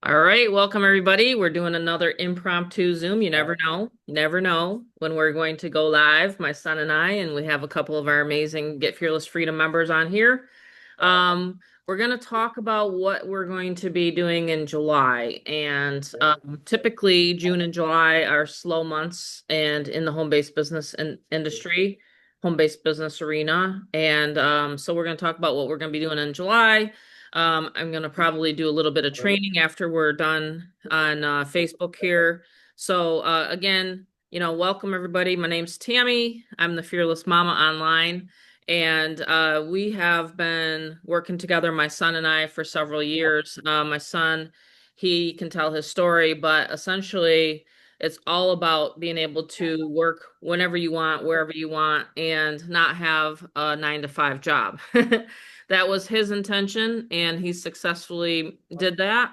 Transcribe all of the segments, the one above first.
All right, welcome everybody. We're doing another impromptu Zoom. You never know. You never know when we're going to go live, my son and we have a couple of our amazing Get Fearless Freedom members on here. We're going to talk about what we're going to be doing in July. And typically, June and July are slow months and in the home-based business industry, home-based business arena. And so we're going to talk about what we're going to be doing in July. I'm going to probably do a little bit of training after we're done on Facebook here. So, again, welcome everybody. My name's Tammy. I'm the Fearless Mama online. And we have been working together, my son and I, for several years. My son, he can tell his story, but essentially, it's all about being able to work whenever you want, wherever you want, and not have a 9 to 5 job. That was his intention, and he successfully did that.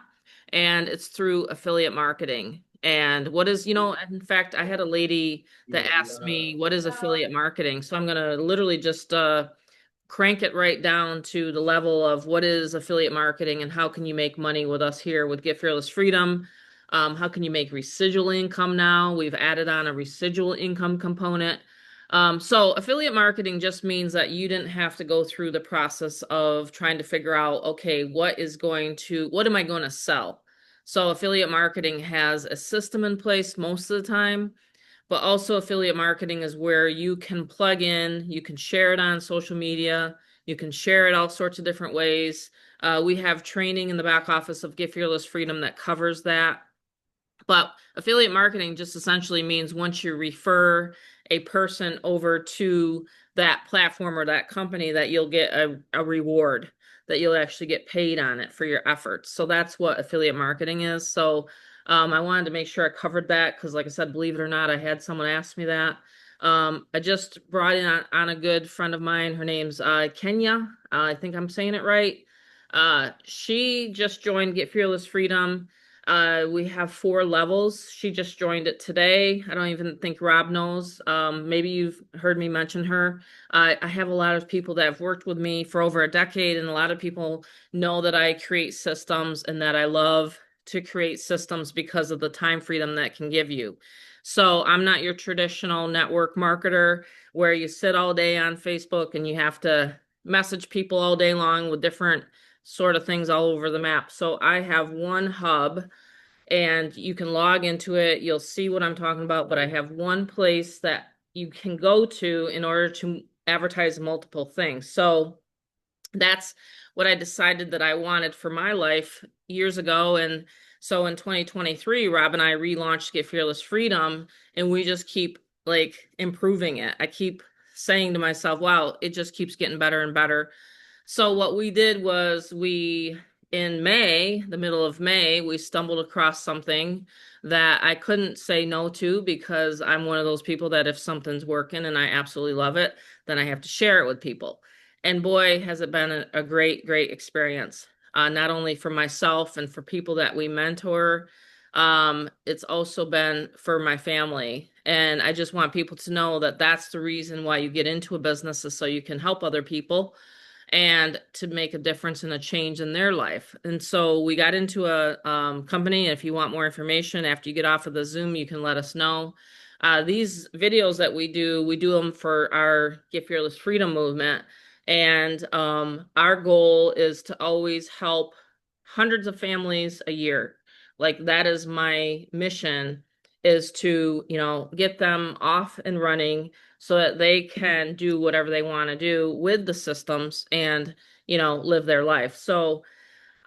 And it's through affiliate marketing. And in fact, I had a lady that asked me, what is affiliate marketing? So I'm going to literally just crank it right down to the level of what is affiliate marketing and how can you make money with us here with Get Fearless Freedom. How can you make residual income now? We've added on a residual income component. So affiliate marketing just means that you didn't have to go through the process of trying to figure out, okay, what am I going to sell? So affiliate marketing has a system in place most of the time, but also affiliate marketing is where you can plug in, you can share it on social media, you can share it all sorts of different ways. We have training in the back office of Get Fearless Freedom that covers that. But affiliate marketing just essentially means once you refer a person over to that platform or that company, that you'll get a reward, that you'll actually get paid on it for your efforts. So that's what affiliate marketing is. So I wanted to make sure I covered that because, like I said, believe it or not, I had someone ask me that. I just brought in on a good friend of mine. Her name's Kenya. I think I'm saying it right. She just joined Get Fearless Freedom. We have 4 levels. She just joined it today. I don't even think Rob knows. Maybe you've heard me mention her. I have a lot of people that have worked with me for over a decade, and a lot of people know that I create systems and that I love to create systems because of the time freedom that can give you. So I'm not your traditional network marketer where you sit all day on Facebook and you have to message people all day long with different sort of things all over the map. So I have one hub and you can log into it. You'll see what I'm talking about, but I have one place that you can go to in order to advertise multiple things. So that's what I decided that I wanted for my life years ago. And so in 2023, Rob and I relaunched Get Fearless Freedom, and we just keep like improving it. I keep saying to myself, wow, it just keeps getting better and better. So what we did was in May, the middle of May, we stumbled across something that I couldn't say no to because I'm one of those people that if something's working and I absolutely love it, then I have to share it with people. And boy, has it been a great, great experience, not only for myself and for people that we mentor. It's also been for my family. And I just want people to know that that's the reason why you get into a business is so you can help other people and to make a difference and a change in their life. And so we got into a company. If you want more information after you get off of the Zoom, you can let us know. These videos that we do them for our Get Fearless Freedom movement. And our goal is to always help hundreds of families a year. Like that is my mission, is to, get them off and running so that they can do whatever they want to do with the systems and, live their life. So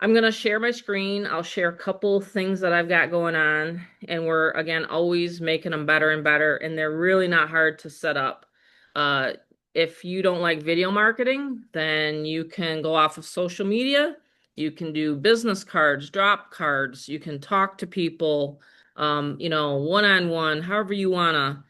I'm going to share my screen. I'll share a couple things that I've got going on, and we're again always making them better and better, and they're really not hard to set up. Uh, if you don't like video marketing, then you can go off of social media. You can do business cards, drop cards. You can talk to people, one-on-one, however you want to,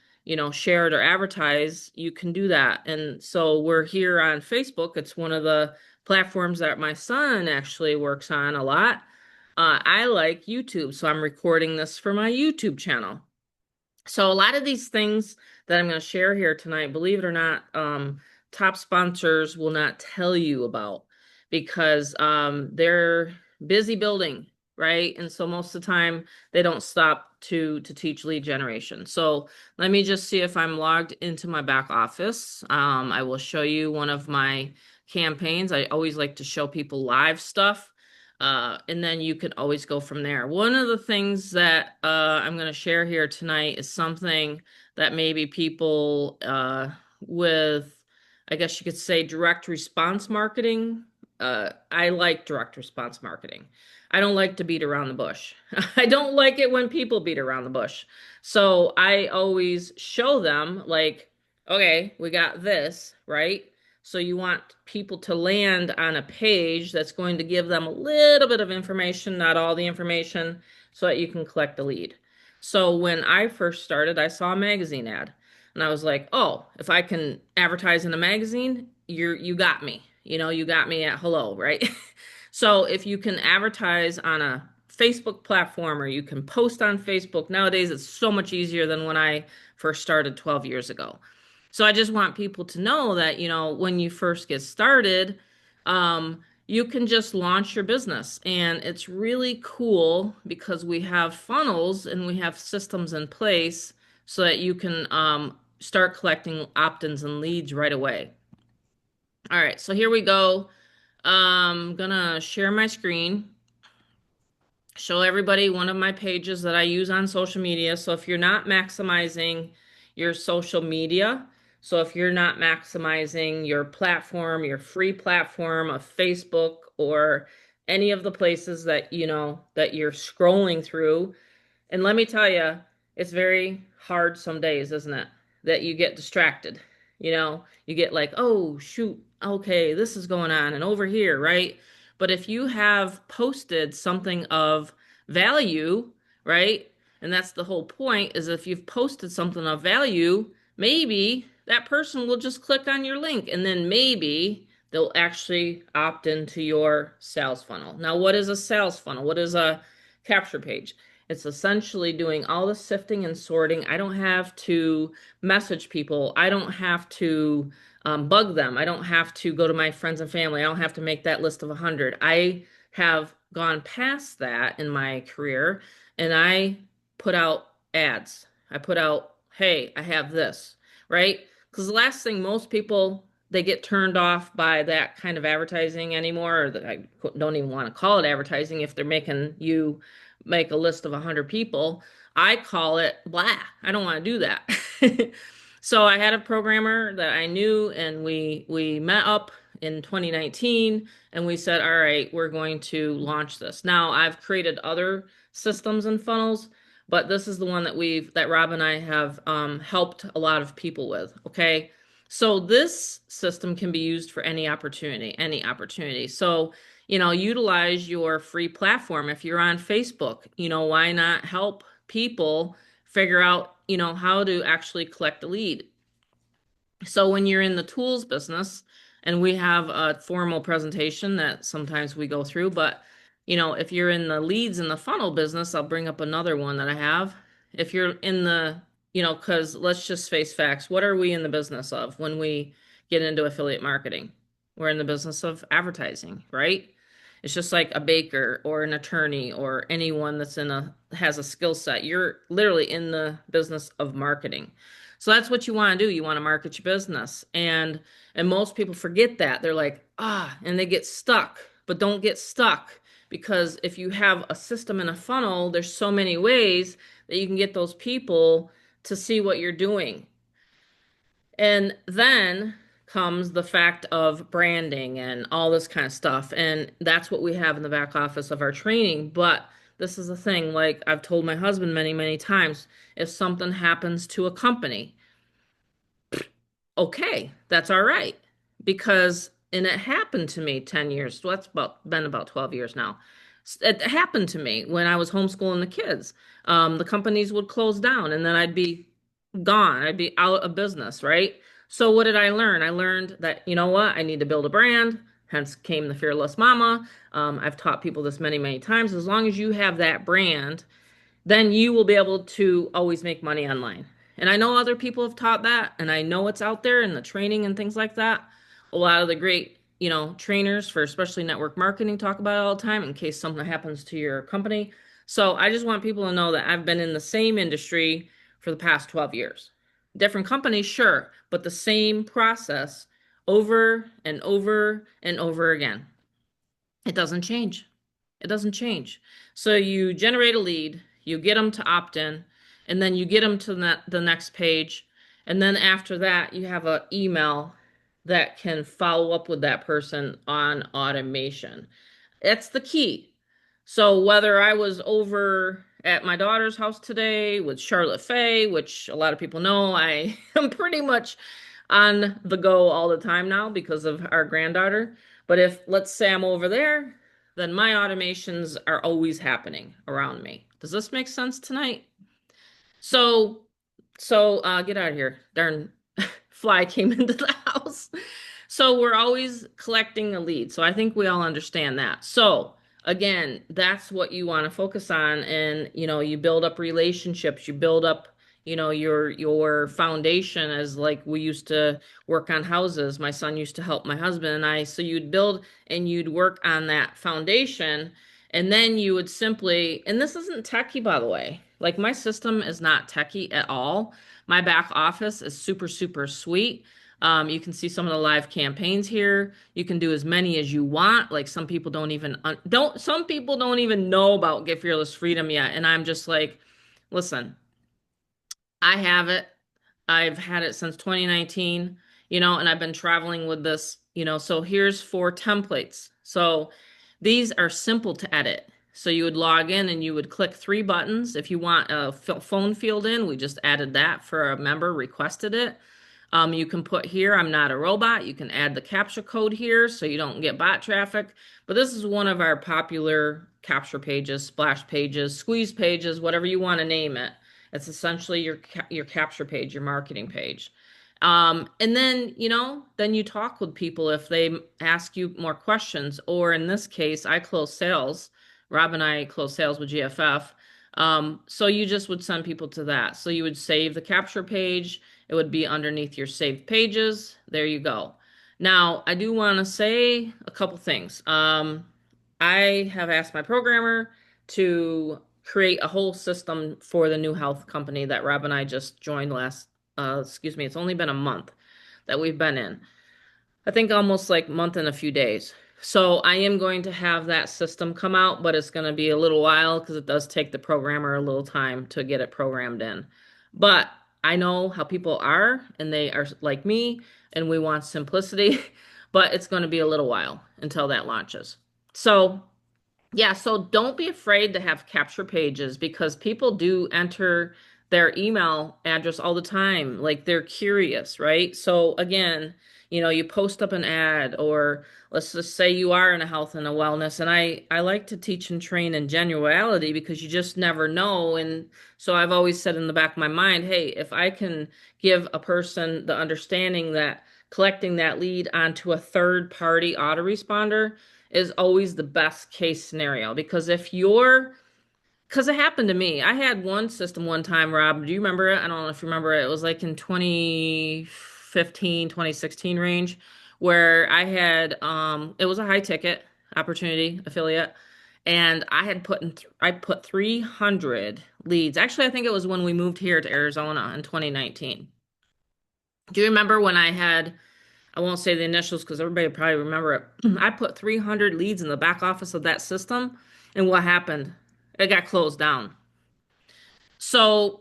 share it or advertise, you can do that. And so we're here on Facebook. It's one of the platforms that my son actually works on a lot. I like YouTube, so I'm recording this for my YouTube channel. So a lot of these things that I'm going to share here tonight, believe it or not, top sponsors will not tell you about because they're busy building. right? And so most of the time they don't stop to teach lead generation. So let me just see if I'm logged into my back office. I will show you one of my campaigns. I always like to show people live stuff. And then you can always go from there. One of the things that I'm going to share here tonight is something that maybe people with, I guess you could say, direct response marketing. I like direct response marketing. I don't like to beat around the bush. I don't like it when people beat around the bush. So I always show them, like, okay, we got this, right? So you want people to land on a page that's going to give them a little bit of information, not all the information, so that you can collect a lead. So when I first started, I saw a magazine ad and I was like, "Oh, if I can advertise in a magazine, you got me. You got me at hello, right?" So if you can advertise on a Facebook platform or you can post on Facebook nowadays, it's so much easier than when I first started 12 years ago. So I just want people to know that, when you first get started, you can just launch your business. And it's really cool because we have funnels and we have systems in place so that you can start collecting opt-ins and leads right away. All right, so here we go. I'm gonna share my screen, show everybody one of my pages that I use on social media. So if you're not maximizing your social media, so if you're not maximizing your platform, your free platform of Facebook or any of the places that that you're scrolling through, and let me tell you, it's very hard some days, isn't it? That you get distracted. You get like, oh, shoot, okay, this is going on and over here, right? But if you have posted something of value, right? And that's the whole point is if you've posted something of value, maybe that person will just click on your link and then maybe they'll actually opt into your sales funnel. Now, what is a sales funnel? What is a capture page? It's essentially doing all the sifting and sorting. I don't have to message people. I don't have to bug them. I don't have to go to my friends and family. I don't have to make that list of 100. I have gone past that in my career and I put out ads. I put out, hey, I have this, right? Because the last thing most people, they get turned off by that kind of advertising anymore, or that I don't even want to call it advertising if they're making you make a list of 100 people. I call it blah. I don't want to do that. So I had a programmer that I knew, and we met up in 2019, and we said, all right, we're going to launch this. Now I've created other systems and funnels, but this is the one that Rob and I have helped a lot of people with. Okay. So this system can be used for any opportunity, any opportunity. So utilize your free platform. If you're on Facebook, why not help people figure out, how to actually collect a lead? So when you're in the tools business, and we have a formal presentation that sometimes we go through, but if you're in the leads in the funnel business, I'll bring up another one that I have. If you're in the, because let's just face facts, what are we in the business of when we get into affiliate marketing? We're in the business of advertising, right? It's just like a baker or an attorney or anyone that's has a skill set. You're literally in the business of marketing. So that's what you want to do. You want to market your business. And most people forget that. They're like, and they get stuck. But don't get stuck, because if you have a system and a funnel, there's so many ways that you can get those people to see what you're doing. And then comes the fact of branding and all this kind of stuff. And that's what we have in the back office of our training. But this is the thing, like I've told my husband many, many times, if something happens to a company, okay, that's all right. Because, and it happened to me 10 years, well, that's been about 12 years now. It happened to me when I was homeschooling the kids. The companies would close down and then I'd be gone. I'd be out of business, right? So what did I learn? I learned that, you know what? I need to build a brand. Hence came the Fearless Mama. I've taught people this many, many times. As long as you have that brand, then you will be able to always make money online. And I know other people have taught that, and I know it's out there in the training and things like that. A lot of the great, trainers for especially network marketing talk about it all the time in case something happens to your company. So I just want people to know that I've been in the same industry for the past 12 years. Different companies, sure, but the same process over and over and over again. It doesn't change. It doesn't change. So you generate a lead, you get them to opt in, and then you get them to the next page. And then after that, you have an email that can follow up with that person on automation. That's the key. So whether I was over at my daughter's house today with Charlotte Faye, which a lot of people know, I am pretty much on the go all the time now because of our granddaughter. But if, let's say I'm over there, then my automations are always happening around me. Does this make sense tonight? So, get out of here. Darn fly came into the house. So we're always collecting a lead. So I think we all understand that. So again, that's what you want to focus on. And, you build up relationships, you build up, your foundation as like we used to work on houses. My son used to help my husband and I. So you'd build and you'd work on that foundation. And then you would simply, and this isn't techie, by the way. Like my system is not techie at all. My back office is super, super sweet. You can see some of the live campaigns here. You can do as many as you want. Like some people some people don't even know about Get Fearless Freedom yet. And I'm just like, listen, I have it. I've had it since 2019, and I've been traveling with this, so here's 4 templates. So these are simple to edit. So you would log in and you would click 3 buttons. If you want a phone field in, we just added that for a member requested it. You can put here, I'm not a robot. You can add the capture code here so you don't get bot traffic. But this is one of our popular capture pages, splash pages, squeeze pages, whatever you want to name it. It's essentially your capture page, your marketing page. And then, then you talk with people if they ask you more questions, or in this case, I close sales. Rob and I close sales with GFF. So you just would send people to that. So you would save the capture page. It would be underneath your saved pages. There you go. Now, I do want to say a couple things. I have asked my programmer to create a whole system for the new health company that Rob and I just joined it's only been a month that we've been in. I think almost like month and a few days. So I am going to have that system come out, but it's going to be a little while because it does take the programmer a little time to get it programmed in. But I know how people are, and they are like me, and we want simplicity, but it's going to be a little while until that launches. So yeah, so don't be afraid to have capture pages because people do enter their email address all the time. Like they're curious, right? So again, you post up an ad, or let's just say you are in a health and a wellness. And I like to teach and train in genuality because you just never know. And so I've always said in the back of my mind, hey, if I can give a person the understanding that collecting that lead onto a third party autoresponder is always the best case scenario. Because because it happened to me. I had one system one time, Rob. Do you remember it? I don't know if you remember it. It was like in 2015, 2016 range where I had, it was a high ticket opportunity affiliate. And I put 300 leads. Actually, I think it was when we moved here to Arizona in 2019. Do you remember when I won't say the initials because everybody will probably remember it. I put 300 leads in the back office of that system, and what happened? It got closed down. So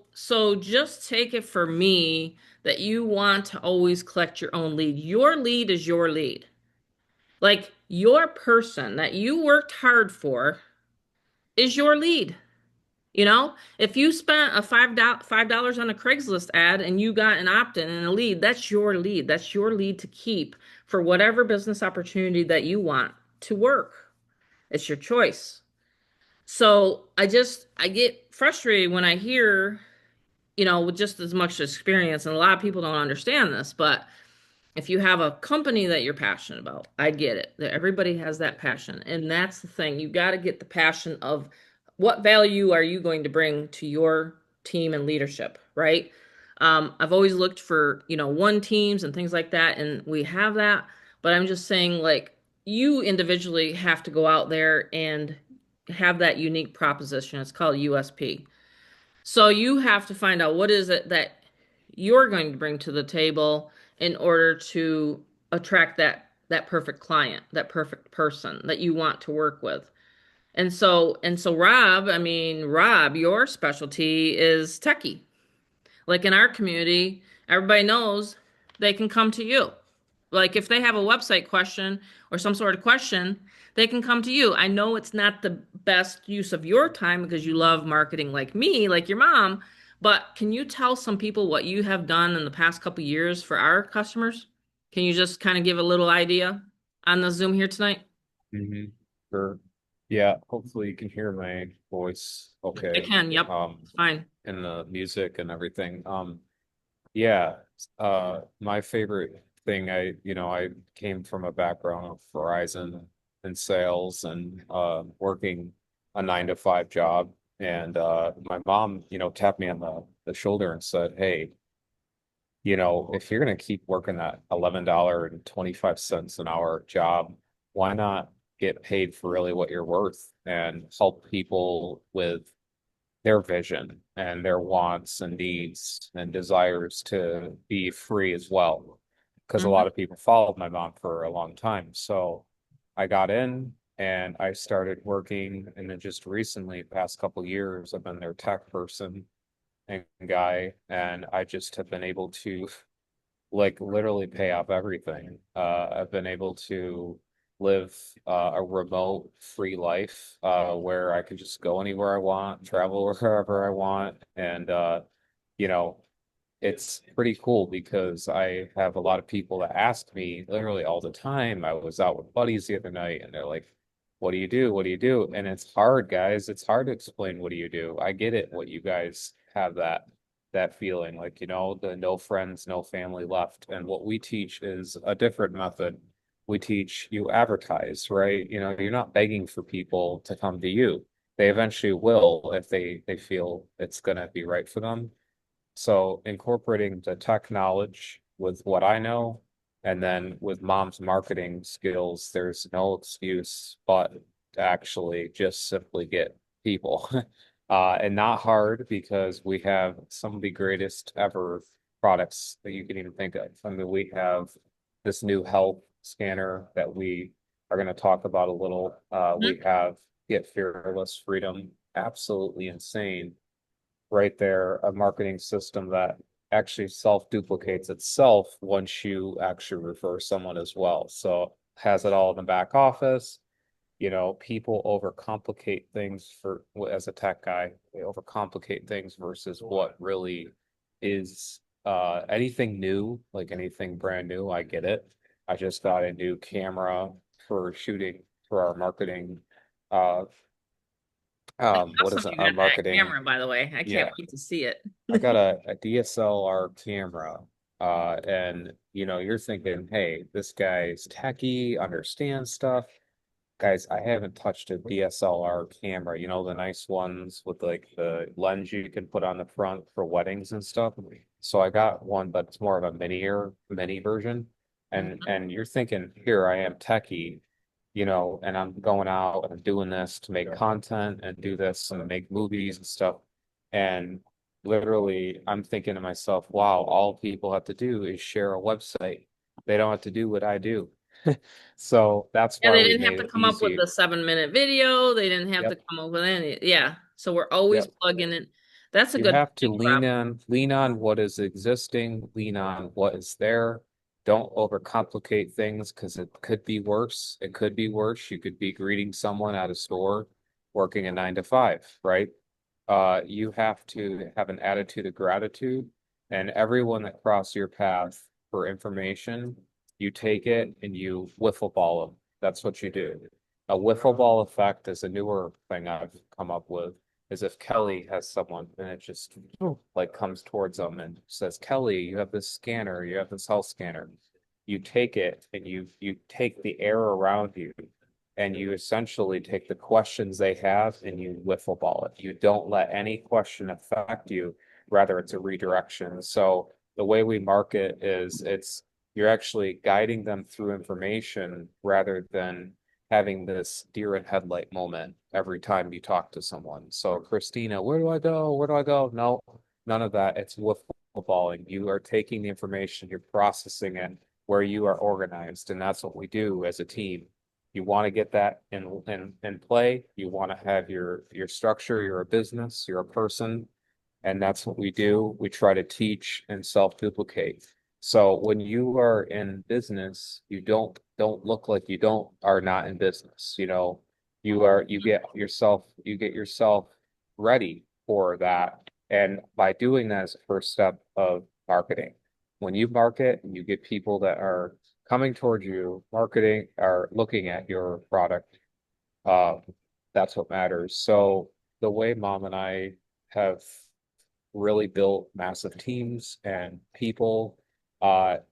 just take it for me that you want to always collect your own lead. Your lead is your lead. Like your person that you worked hard for is your lead. If you spent a $5 on a Craigslist ad and you got an opt-in and a lead, that's your lead. That's your lead to keep for whatever business opportunity that you want to work. It's your choice. So I get frustrated when I hear, with just as much experience, and a lot of people don't understand this, but if you have a company that you're passionate about, I get it. That everybody has that passion. And that's the thing. You got to get the passion of what value are you going to bring to your team and leadership, right? I've always looked for, one teams and things like that, and we have that. but I'm just saying, like, you individually have to go out there and have that unique proposition. It's called USP. So you have to find out what is it that you're going to bring to the table in order to attract that perfect client, that perfect person that you want to work with. And so Rob, I mean, Rob, your specialty is techie. Like in our community, everybody knows they can come to you. Like if they have a website question or some sort of question, they can come to you. I know it's not the best use of your time because you love marketing like me, like your mom, but can you tell some people what you have done in the past couple years for our customers? Can you just kind of give a little idea on the Zoom here tonight? hmm Sure. Yeah, hopefully you can hear my voice I okay. can. Yep. Um, It's fine. and the music and everything. Yeah, my favorite thing, I came from a background of Verizon and sales and working a 9 to 5 job. And my mom, tapped me on the shoulder and said, "Hey, if you're going to keep working that $11.25 an hour job, why not get paid for really what you're worth and help people with their vision and their wants and needs and desires to be free as well?" Because a Hmm. lot of people followed my mom for a long time. So I got in and I started working, and then just recently, past couple years, I've been their tech person and guy, and I just have been able to like literally pay off everything. I've been able to live a remote free life where I can just go anywhere I want, travel wherever I want. And you know, it's pretty cool because I have a lot of people that ask me literally all the time. I was out with buddies the other night and they're like, "What do you do? What do you do?" And it's hard, guys. It's hard to explain what do you do. I get it, what you guys have that feeling like, the no friends, no family left. And what we teach is a different method. We teach you advertise, right? You're not begging for people to come to you. They eventually will if they feel it's gonna be right for them. So incorporating the tech knowledge with what I know, and then with mom's marketing skills, there's no excuse but to actually just simply get people. And not hard because we have some of the greatest ever products that you can even think of. I mean, we have this new health scanner that we are going to talk about a little. We have Get Fearless Freedom, absolutely insane right there, a marketing system that actually self-duplicates itself once you actually refer someone as well. So has it all in the back office. People overcomplicate things as a tech guy, they overcomplicate things versus what really is anything new, like anything brand new. I get it. I just got a new camera for shooting for our marketing. Uh, That's what is awesome it? you Our got that marketing. camera, by the way. I can't Yeah, wait to see it. I got a DSLR camera. And you're thinking, hey, this guy's techie, understands stuff. Guys, I haven't touched a DSLR camera, the nice ones with like the lens you can put on the front for weddings and stuff. So I got one, but it's more of a mini version. Mhm. And you're thinking, here I am techie, and I'm going out and I'm doing this to make content and do this and make movies and stuff. And literally, I'm thinking to myself, wow, all people have to do is share a website. They don't have to do what I do. So that's Yeah, why they we didn't have made to it come up with easy. the 7 minute video. They didn't have to Yep. come up with any. Yeah. So we're always Yep. plugging it. That's a You good have to point, Rob. lean on what is existing, lean on what is there. Don't overcomplicate things because it could be worse. It could be worse. You could be greeting someone at a store working a 9 to 5, right? You have to have an attitude of gratitude, and everyone that crosses your path for information, you take it and you wiffle ball them. That's what you do. A wiffle ball effect is a newer thing I've come up with. Is if Kelly has someone and it just like comes towards them and says, "Kelly, you have this scanner, you have this health scanner." You take it and you take the air around you and you essentially take the questions they have and you wiffle ball it. You don't let any question affect you. Rather, it's a redirection. So the way we market is it's You're actually guiding them through information rather than having this deer in headlight moment every time you talk to someone. So, Christina, where do I go? Where do I go? No, none of that. It's footballing. You are taking the information, you're processing it where you are organized, and that's what we do as a team. You want to get that in play. You want to have your structure. You're a business. You're a person, and that's what we do. We try to teach and self-duplicate. So when you are in business, you don't look like you don't are not in business. You get yourself ready for that. And by doing that as a first step of marketing. When you market, you get people that are coming towards you, marketing or looking at your product. Uh, that's what matters. So the way Mom and I have really built massive teams and people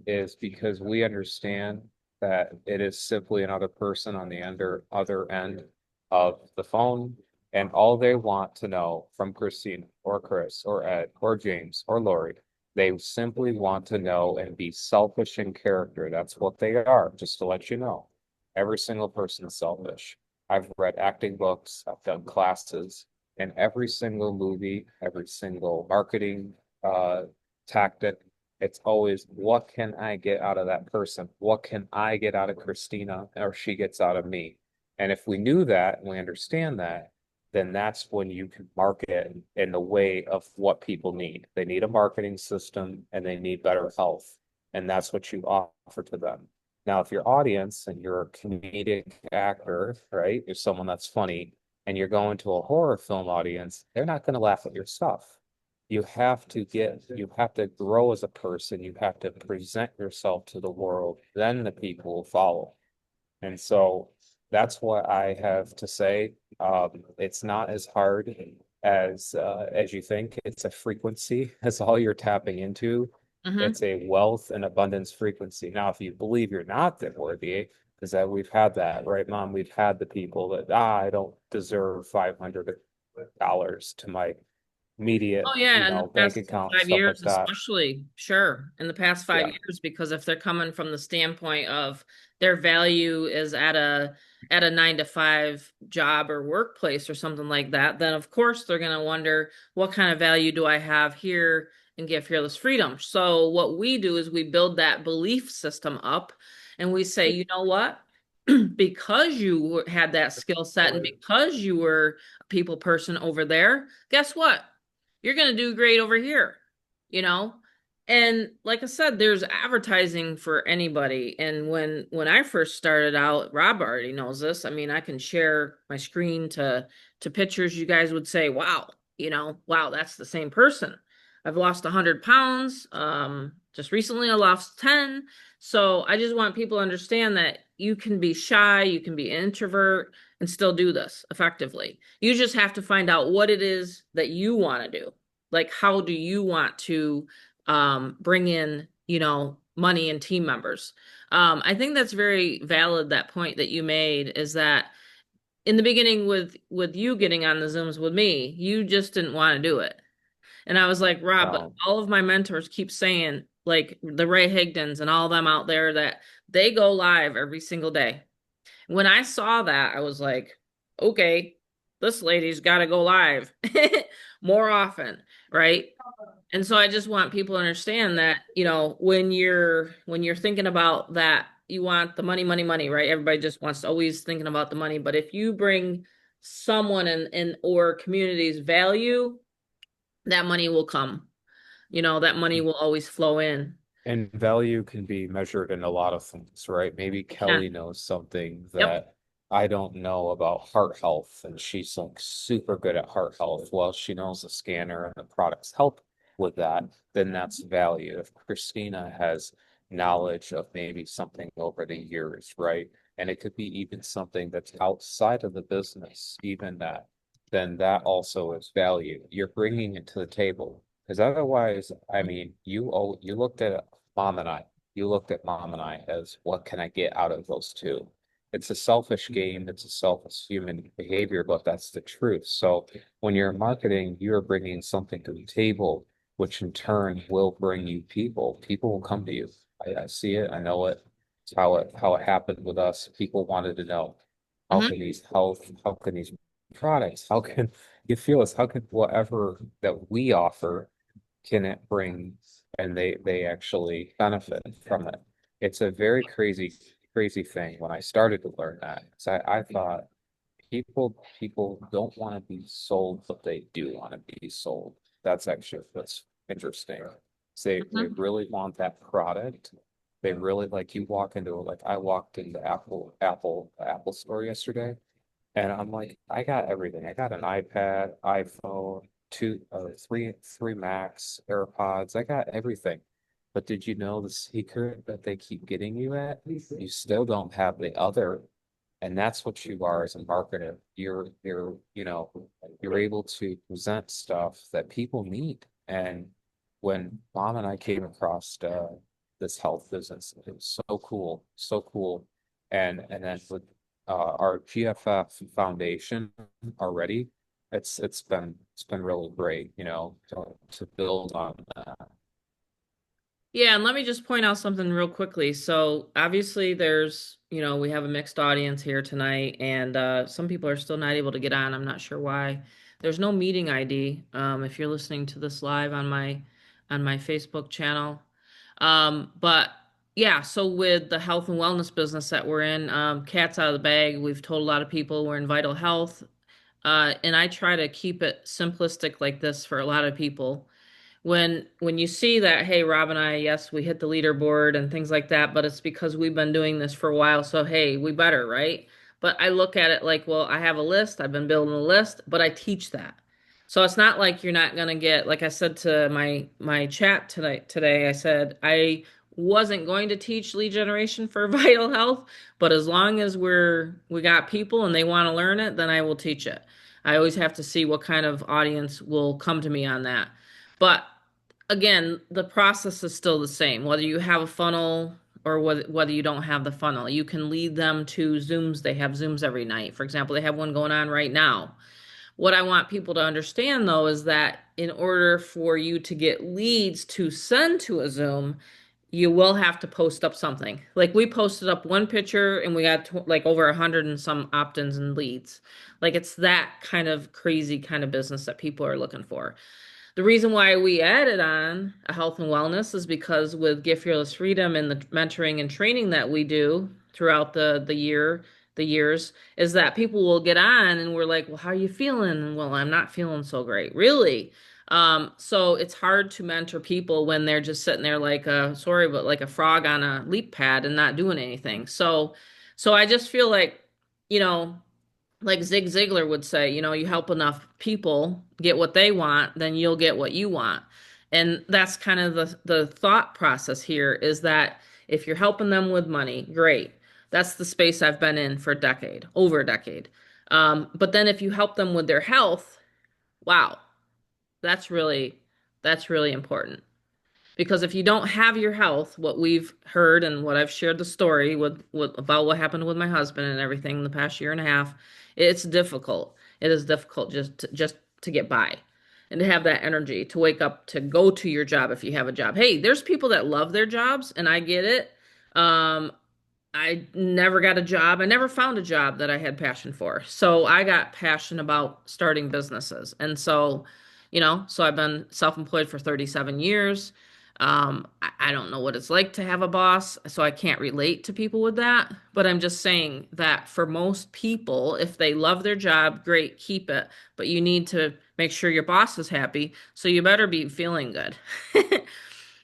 is because we understand that it is simply another person on the other end of the phone. And all they want to know from Christine or Chris or Ed or James or Lori, they simply want to know and be selfish in character. That's what they are, just to let you know. Every single person is selfish. I've read acting books, I've done classes, in every single movie, every single marketing uh, tactic, it's always what can I get out of that person? What can I get out of Christina or she gets out of me? And if we knew that and we understand that, then that's when you can market in the way of what people need. They need a marketing system and they need better health. And that's what you offer to them. Now, if your audience and you're a comedic actor, right? You're someone that's funny, and you're going to a horror film audience, they're not going to laugh at your stuff. You have to grow as a person. You have to present yourself to the world. Then the people will follow. And so that's what I have to say. It's not as hard as you think. It's a frequency. That's all you're tapping into. Hmm. It's a wealth and abundance frequency. Now, if you believe you're not that worthy, because that we've had that, right, Mom? We've had the people that I don't deserve $500 to my Oh immediate, yeah, in the bank past account, five stuff like years, that. especially, sure, in the past five Yeah. years, because if they're coming from the standpoint of their value is at a 9 to 5 job or workplace or something like that, then of course they're gonna wonder what kind of value do I have here and get fearless freedom. So what we do is we build that belief system up and we say, you know what? Because you had that skill set and because you were a people person over there, guess what? You're going to do great over here, you know? And like I said, there's advertising for anybody. And when I first started out, Rob already knows this. I mean, I can share my screen to pictures. You guys would say, "Wow, wow, that's the same person." I've lost 100 pounds. Just recently I lost 10. So I just want people to understand that you can be shy, you can be an introvert and still do this effectively. You just have to find out what it is that you want to do. Like, how do you want to bring in, money and team members? I think that's very valid. That point that you made is that in the beginning with you getting on the Zooms with me, you just didn't want to do it. And I was like, Rob, but Um, all of my mentors keep saying, like the Ray Higdons and all them out there, that they go live every single day. When I saw that, I was like, okay, this lady's got to go live more often, right? And so I just want people to understand that, when you're thinking about that, you want the money, money, money, right? Everybody just wants to always thinking about the money. But if you bring someone in or community's value, that money will come. That money will always flow in. And value can be measured in a lot of things, right? Maybe Yeah. Kelly knows something Yep. that I don't know about heart health, and she's like super good at heart health. Well, she knows the scanner and the products help with that, then that's value. If Christina has knowledge of maybe something over the years, right? And it could be even something that's outside of the business, even that, then that also is value. You're bringing it to the table. Because otherwise, I mean, you looked at you looked at Mom and I as what can I get out of those two? It's a selfish game, it's a selfish human behavior, but that's the truth. So when you're marketing, you're bringing something to the table, which in turn will bring you people. People will come to you. I see it. I know it. It's how it happened with us. People wanted to know how can these products, how can you feel us, how can whatever that we offer can it bring and they actually benefit from it. It's a very crazy thing when I started to learn that. So I thought people don't want to be sold, but they do want to be sold. That's actually what's interesting. They Mhm. really want that product. They really like you walk into like I walked into Apple store yesterday and I'm like, I got everything. I got an iPad, iPhone, three Macs, AirPods. I got everything. But did you know the secret that they keep getting you at? You still don't have the other. And that's what you are as a marketer. You're able to present stuff that people need. And when Mom and I came across this health business, it was so cool. And then with our GFF foundation already, it's been really great, to build on that. Yeah, and let me just point out something real quickly. So obviously we have a mixed audience here tonight, and some people are still not able to get on. I'm not sure why. There's no meeting ID. If you're listening to this live on my Facebook channel. But yeah, so with the health and wellness business that we're in, cat's out of the bag. We've told a lot of people we're in vital health. And I try to keep it simplistic like this for a lot of people. When you see that, hey, Rob and I, yes, we hit the leaderboard and things like that, but it's because we've been doing this for a while, so hey, we better, right? But I look at it like, well, I have a list, I've been building a list, but I teach that. So it's not like you're not gonna get, like I said to my chat today, I said I wasn't going to teach lead generation for vital health, but as long as we got people and they want to learn it, then I will teach it. I always have to see what kind of audience will come to me on that. But again, the process is still the same, whether you have a funnel or whether you don't have the funnel. You can lead them to Zooms. They have Zooms every night. For example, they have one going on right now. What I want people to understand though is that in order for you to get leads to send to a Zoom, you will have to post up something. Like we posted up one picture and we got like over 100 and some opt-ins and leads. Like it's that kind of crazy kind of business that people are looking for. The reason why we added on a health and wellness is because with Get Fearless Freedom and the mentoring and training that we do throughout the years, is that people will get on and we're like, well, how are you feeling? Well, I'm not feeling so great. Really? So it's hard to mentor people when they're just sitting there like sorry, but like a frog on a leap pad and not doing anything. So I just feel you know, like Zig Ziglar would say, you help enough people get what they want, then you'll get what you want. And that's kind of the thought process here is that if you're helping them with money, great. That's the space I've been in for a decade, over a decade. But then if you help them with their health, wow, that's really that's really important. Because if you don't have your health, what we've heard and what I've shared the story with about what happened with my husband and everything in the past year and a half, it's difficult. It is difficult just to get by and to have that energy to wake up to go to your job if you have a job. Hey, there's people that love their jobs and I get it. Um, I never got a job. I never found a job that I had passion for. So I got passion about starting businesses. And so I've been self-employed for 37 years. I don't know what it's like to have a boss, so I can't relate to people with that. But I'm just saying that for most people, if they love their job, great, keep it. But you need to make sure your boss is happy, so you better be feeling good.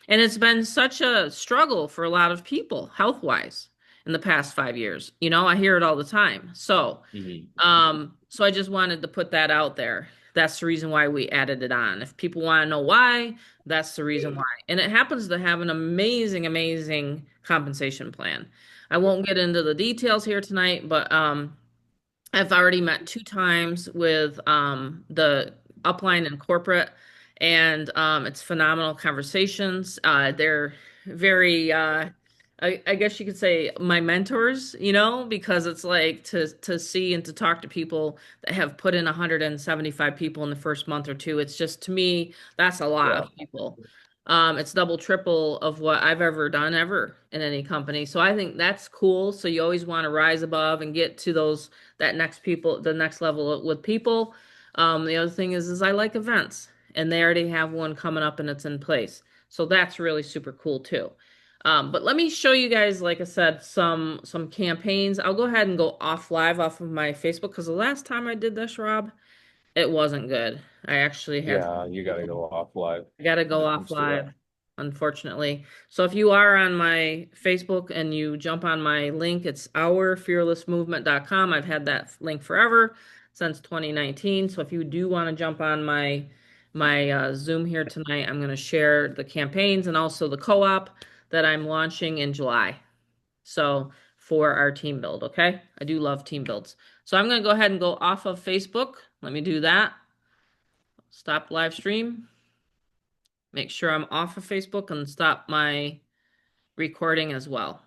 And it's been such a struggle for a lot of people, health-wise, in the past 5 years. I hear it all the time. So, Mhm. so I just wanted to put that out there. That's the reason why we added it on. If people want to know why, that's the reason why. And it happens to have an amazing, amazing compensation plan. I won't get into the details here tonight, but I've already met two times with the upline and corporate, and it's phenomenal conversations. They're very, I guess you could say, my mentors, because it's like to see and to talk to people that have put in 175 people in the first month or two. It's just to me, that's a lot Yeah. of people. It's double, triple of what I've ever done ever in any company. So I think that's cool. So you always want to rise above and get to that next people, the next level with people. The other thing is I like events and they already have one coming up and it's in place. So that's really super cool too. But let me show you guys, like I said, some campaigns. I'll go ahead and go off live off of my Facebook because the last time I did this, Rob, it wasn't good. I actually had Yeah, you gotta go off live I gotta when go it off comes to that. live, unfortunately. So if you are on my Facebook and you jump on my link, it's ourfearlessmovement.com. I've had that link forever since 2019. So if you do want to jump on my Zoom here tonight, I'm going to share the campaigns and also the co-op that I'm launching in July. So for our team build, okay? I do love team builds. So I'm going to go ahead and go off of Facebook. Let me do that. Stop live stream. Make sure I'm off of Facebook and stop my recording as well.